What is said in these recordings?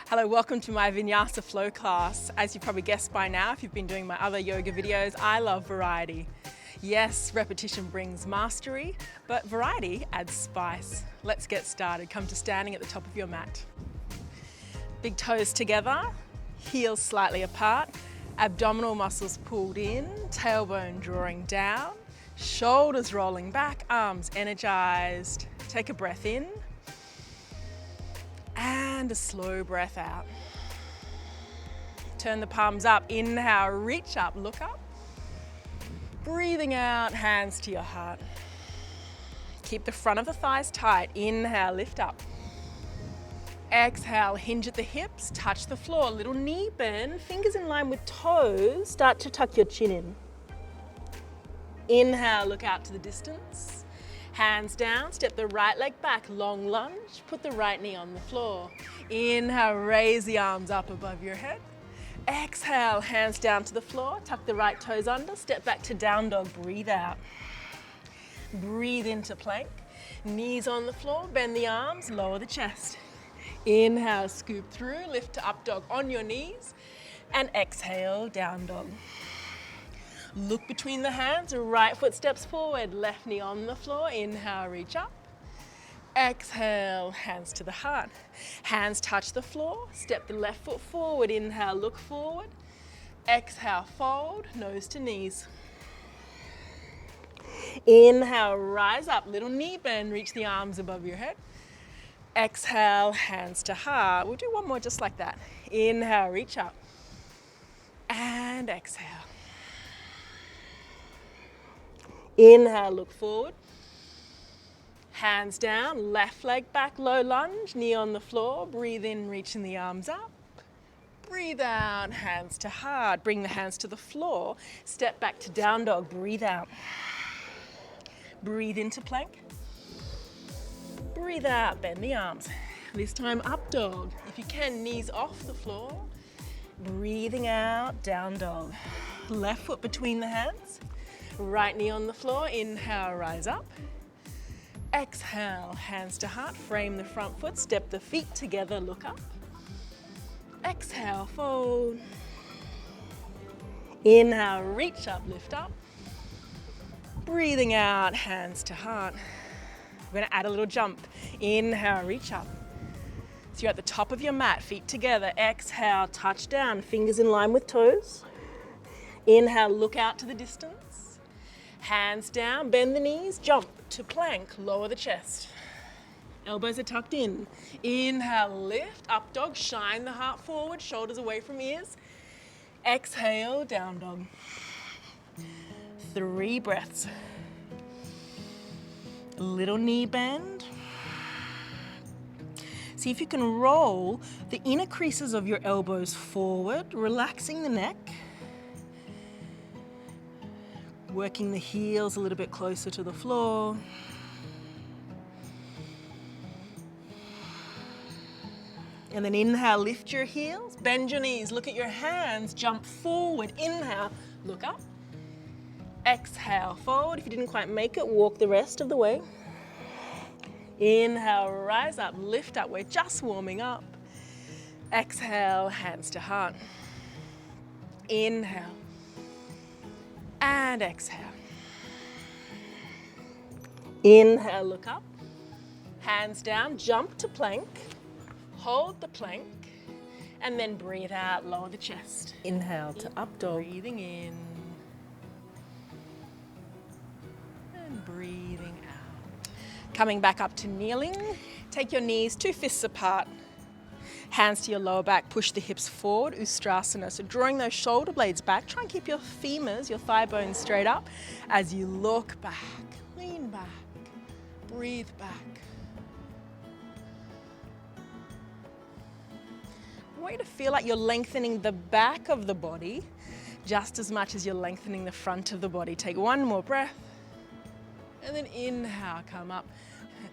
Hello, welcome to my Vinyasa Flow class. As you probably guessed by now, if you've been doing my other yoga videos, I love variety. Yes, repetition brings mastery, but variety adds spice. Let's get started. Come to standing at the top of your mat. Big toes together, heels slightly apart, abdominal muscles pulled in, tailbone drawing down, shoulders rolling back, arms energized. Take a breath in. And a slow breath out. Turn the palms up, inhale, reach up, look up. Breathing out, hands to your heart. Keep the front of the thighs tight, inhale, lift up. Exhale, hinge at the hips, touch the floor, little knee bend, fingers in line with toes, start to tuck your chin in. Inhale, look out to the distance. Hands down, step the right leg back, long lunge, put the right knee on the floor. Inhale, raise the arms up above your head. Exhale, hands down to the floor, tuck the right toes under, step back to down dog, breathe out. Breathe into plank, knees on the floor, bend the arms, lower the chest. Inhale, scoop through, lift to up dog on your knees, and exhale, down dog. Look between the hands, right foot steps forward, left knee on the floor, inhale, reach up. Exhale, hands to the heart. Hands touch the floor, step the left foot forward, inhale, look forward. Exhale, fold, nose to knees. Inhale, rise up, little knee bend, reach the arms above your head. Exhale, hands to heart. We'll do one more just like that. Inhale, reach up. And exhale. Inhale, look forward. Hands down, left leg back, low lunge, knee on the floor. Breathe in, reaching the arms up. Breathe out, hands to heart. Bring the hands to the floor. Step back to down dog, breathe out. Breathe into plank. Breathe out, bend the arms. This time up dog. If you can, knees off the floor. Breathing out, down dog. Left foot between the hands. Right knee on the floor, inhale, rise up. Exhale, hands to heart, frame the front foot, step the feet together, look up. Exhale, fold. Inhale, reach up, lift up. Breathing out, hands to heart. We're gonna add a little jump. Inhale, reach up. So you're at the top of your mat, feet together. Exhale, touch down, fingers in line with toes. Inhale, look out to the distance. Hands down, bend the knees, jump to plank, lower the chest. Elbows are tucked in. Inhale, lift, up dog, shine the heart forward, shoulders away from ears. Exhale, down dog. 3 breaths. Little knee bend. See if you can roll the inner creases of your elbows forward, relaxing the neck. Working the heels a little bit closer to the floor. And then inhale, lift your heels, bend your knees, look at your hands, jump forward. Inhale, look up. Exhale, forward. If you didn't quite make it, walk the rest of the way. Inhale, rise up, lift up. We're just warming up. Exhale, hands to heart. Inhale. And exhale. Inhale, look up. Hands down, jump to plank. Hold the plank. And then breathe out, lower the chest. Inhale to up dog. Breathing in. And breathing out. Coming back up to kneeling. Take your knees, 2 fists apart. Hands to your lower back, push the hips forward, Ustrasana. So drawing those shoulder blades back, try and keep your femurs, your thigh bones straight up as you look back, lean back, breathe back. I want you to feel like you're lengthening the back of the body just as much as you're lengthening the front of the body. Take one more breath and then inhale, come up.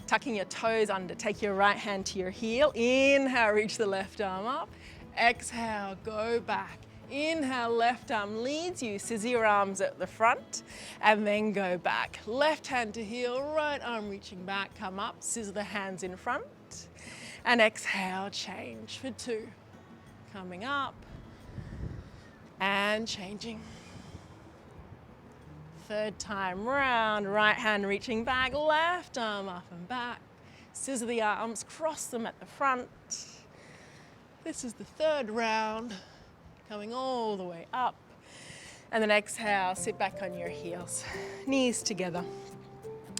Tucking your toes under, take your right hand to your heel. Inhale, reach the left arm up. Exhale, go back. Inhale, left arm leads you. Scissor your arms at the front and then go back. Left hand to heel, right arm reaching back, come up. Scissor the hands in front. And exhale, change for 2. coming up and changing. Third time round, right hand reaching back, left arm up and back. Scissor the arms, cross them at the front. This is the third round, coming all the way up. And then exhale, sit back on your heels, knees together.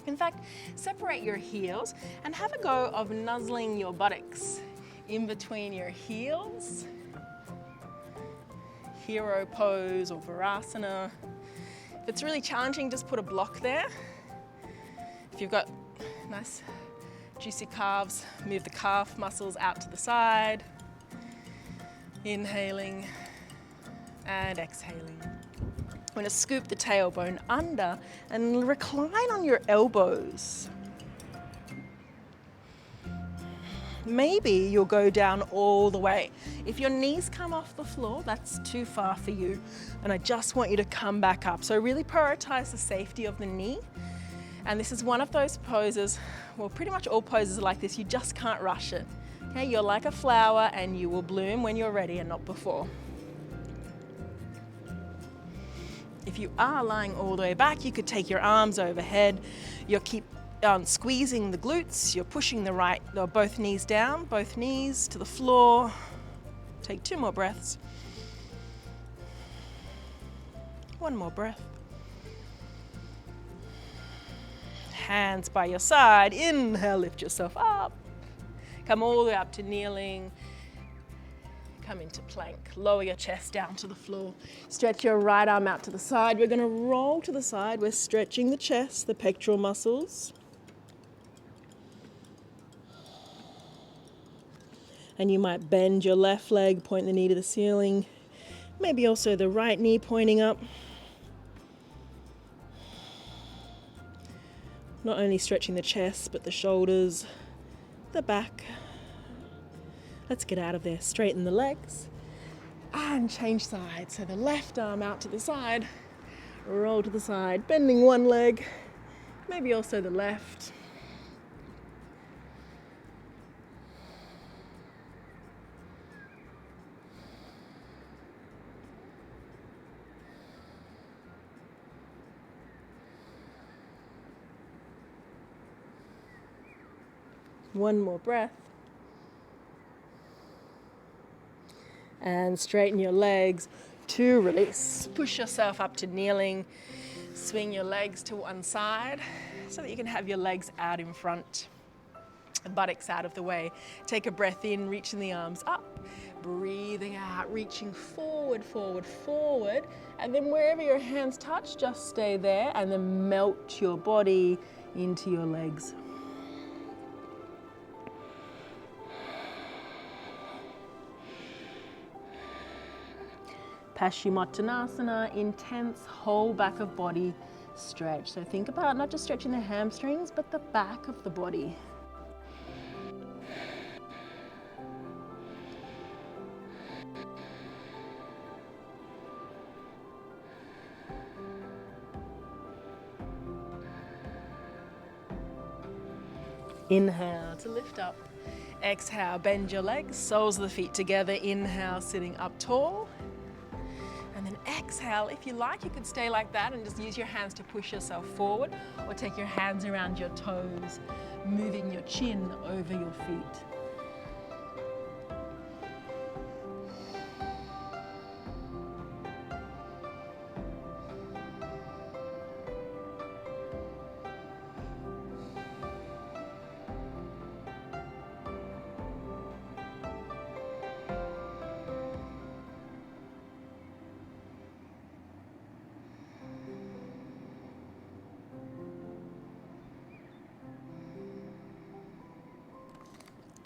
In fact, separate your heels and have a go of nuzzling your buttocks in between your heels. Hero pose or Virasana. If it's really challenging, just put a block there. If you've got nice juicy calves, move the calf muscles out to the side. Inhaling and exhaling. I'm going to scoop the tailbone under and recline on your elbows. Maybe you'll go down all the way. If your knees come off the floor, that's too far for you. And I just want you to come back up. So really prioritize the safety of the knee. And this is one of those poses, well, pretty much all poses are like this. You just can't rush it. Okay, you're like a flower and you will bloom when you're ready and not before. If you are lying all the way back, you could take your arms overhead. You'll keep squeezing the glutes. You're pushing both knees down, both knees to the floor. Take 2 more breaths. 1 more breath. Hands by your side. Inhale, lift yourself up. Come all the way up to kneeling. Come into plank. Lower your chest down to the floor. Stretch your right arm out to the side. We're going to roll to the side. We're stretching the chest, the pectoral muscles. And you might bend your left leg, point the knee to the ceiling. Maybe also the right knee pointing up. Not only stretching the chest, but the shoulders, the back. Let's get out of there. Straighten the legs and change sides. So the left arm out to the side, roll to the side, bending one leg, maybe also the left. One more breath. And straighten your legs to release. Push yourself up to kneeling. Swing your legs to one side so that you can have your legs out in front. The buttocks out of the way. Take a breath in, reaching the arms up. Breathing out, reaching forward, forward, forward. And then wherever your hands touch, just stay there and then melt your body into your legs. Paschimottanasana, intense whole back of body stretch. So think about not just stretching the hamstrings, but the back of the body. Inhale to lift up. Exhale, bend your legs, soles of the feet together. Inhale, sitting up tall. And then exhale, if you like, you could stay like that and just use your hands to push yourself forward, or take your hands around your toes, moving your chin over your feet.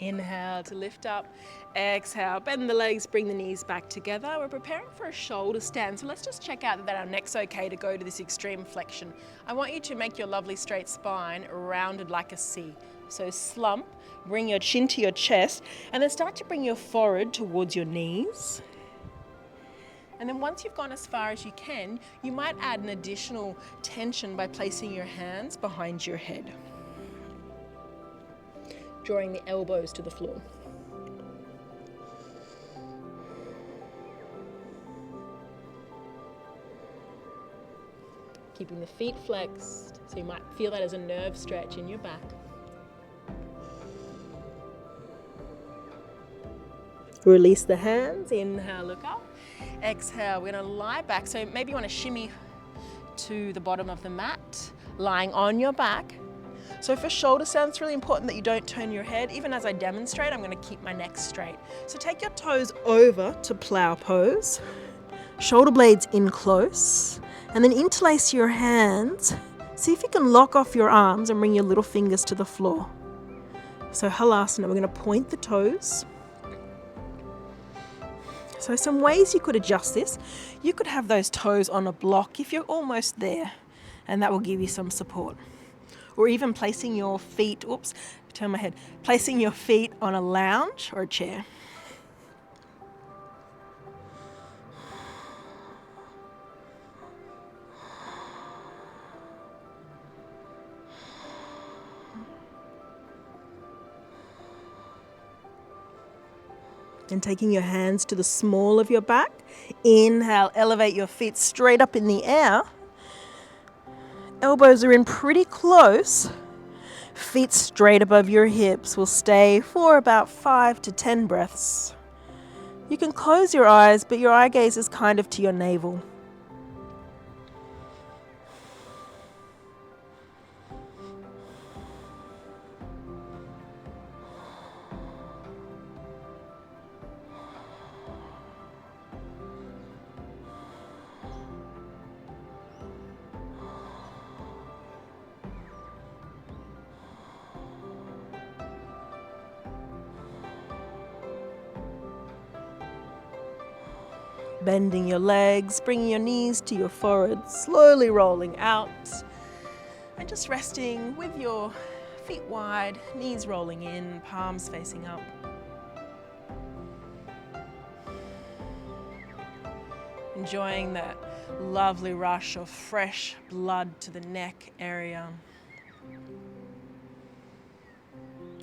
Inhale to lift up, exhale, bend the legs, bring the knees back together. We're preparing for a shoulder stand, so let's just check out that our neck's okay to go to this extreme flexion. I want you to make your lovely straight spine rounded like a C. So slump, bring your chin to your chest, and then start to bring your forehead towards your knees. And then once you've gone as far as you can, you might add an additional tension by placing your hands behind your head, drawing the elbows to the floor. keeping the feet flexed. So you might feel that as a nerve stretch in your back. Release the hands, inhale, look up. Exhale, we're gonna lie back. So maybe you wanna shimmy to the bottom of the mat, lying on your back. So for shoulder stand, it's really important that you don't turn your head. Even as I demonstrate, I'm gonna keep my neck straight. So take your toes over to plow pose, shoulder blades in close, and then interlace your hands. See if you can lock off your arms and bring your little fingers to the floor. So halasana, we're gonna point the toes. So some ways you could adjust this. You could have those toes on a block if you're almost there, and that will give you some support. Or even placing your feet, turn my head, placing your feet on a lounge or a chair. And taking your hands to the small of your back. Inhale, elevate your feet straight up in the air. Elbows are in pretty close. Feet straight above your hips. Will stay for about 5 to 10 breaths. You can close your eyes, but your eye gaze is kind of to your navel. Bending your legs, bringing your knees to your forehead, slowly rolling out. And just resting with your feet wide, knees rolling in, palms facing up. Enjoying that lovely rush of fresh blood to the neck area.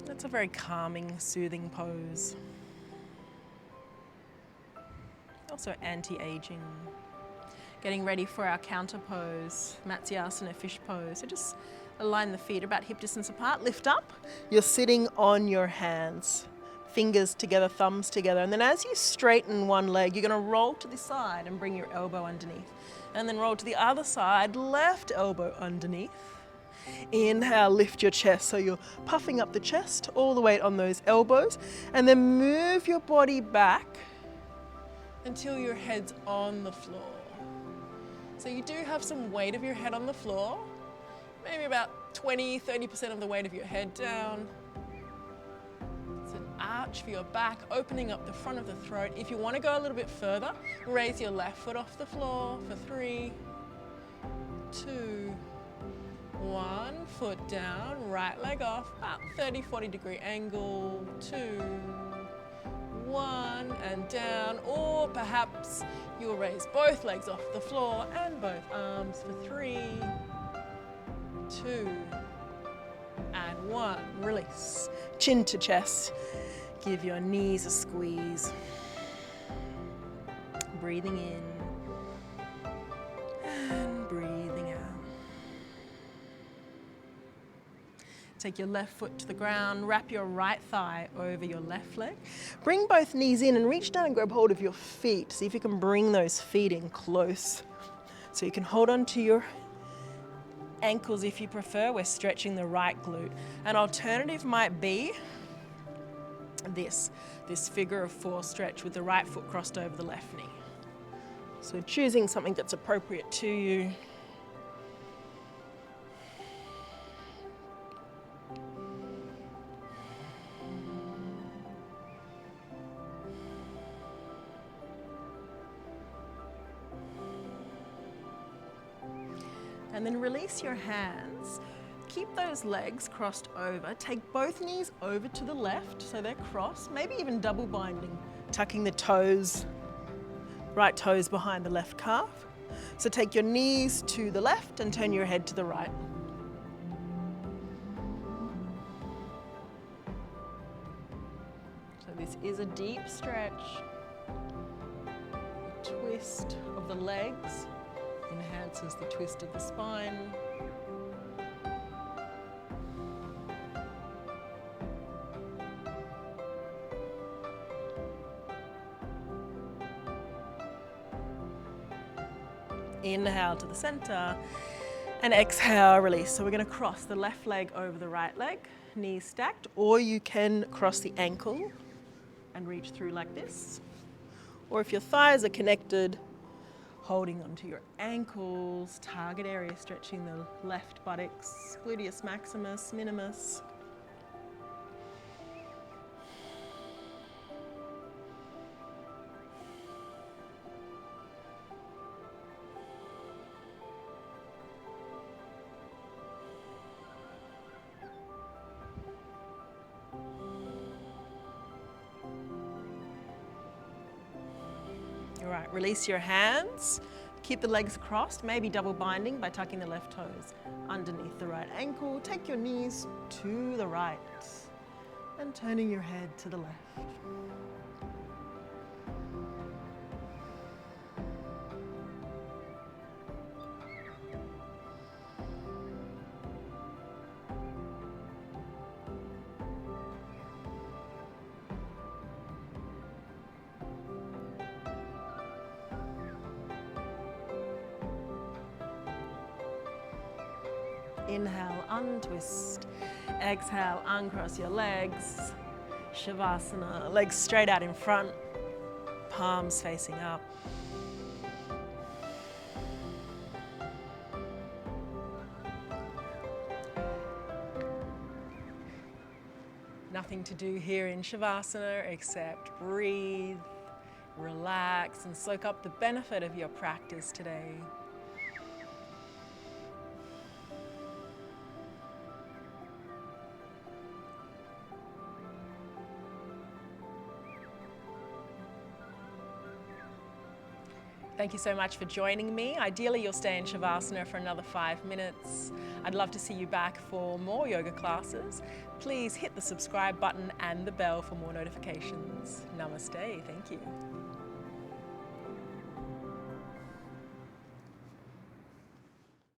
That's a very calming, soothing pose. Also anti-aging. Getting ready for our counter pose, Matsyasana fish pose. So just align the feet about hip distance apart, lift up. You're sitting on your hands, fingers together, thumbs together. And then as you straighten one leg, you're gonna roll to the side and bring your elbow underneath. And then roll to the other side, left elbow underneath. Inhale, lift your chest. So you're puffing up the chest, all the weight on those elbows. And then move your body back until your head's on the floor. So you do have some weight of your head on the floor, maybe about 20-30% of the weight of your head down. It's an arch for your back, opening up the front of the throat. If you want to go a little bit further, raise your left foot off the floor for 3, 2, 1. Foot down, right leg off, about 30-40 degree angle, 2, 1, and down, or perhaps you'll raise both legs off the floor and both arms for 3, 2, and 1. Release. Chin to chest. Give your knees a squeeze. Breathing in and breathing out. Take your left foot to the ground, wrap your right thigh over your left leg. Bring both knees in and reach down and grab hold of your feet. See if you can bring those feet in close. So you can hold on to your ankles if you prefer. We're stretching the right glute. An alternative might be this figure of 4 stretch with the right foot crossed over the left knee. So choosing something that's appropriate to you. And then release your hands. Keep those legs crossed over. Take both knees over to the left so they're crossed, maybe even double binding, tucking the toes, right toes behind the left calf. So take your knees to the left and turn your head to the right. So this is a deep stretch. A twist of the legs enhances the twist of the spine. Inhale to the center and exhale, release. So we're going to cross the left leg over the right leg, knees stacked, or you can cross the ankle and reach through like this. Or if your thighs are connected, holding onto your ankles, target area, stretching the left buttocks, gluteus maximus, minimus. All right, release your hands. Keep the legs crossed, maybe double binding by tucking the left toes underneath the right ankle. Take your knees to the right and turning your head to the left. Inhale, untwist. Exhale, uncross your legs. Shavasana, legs straight out in front, palms facing up. Nothing to do here in Shavasana except breathe, relax, and soak up the benefit of your practice today. Thank you so much for joining me. Ideally, you'll stay in Shavasana for another 5 minutes. I'd love to see you back for more yoga classes. Please hit the subscribe button and the bell for more notifications. Namaste. Thank you.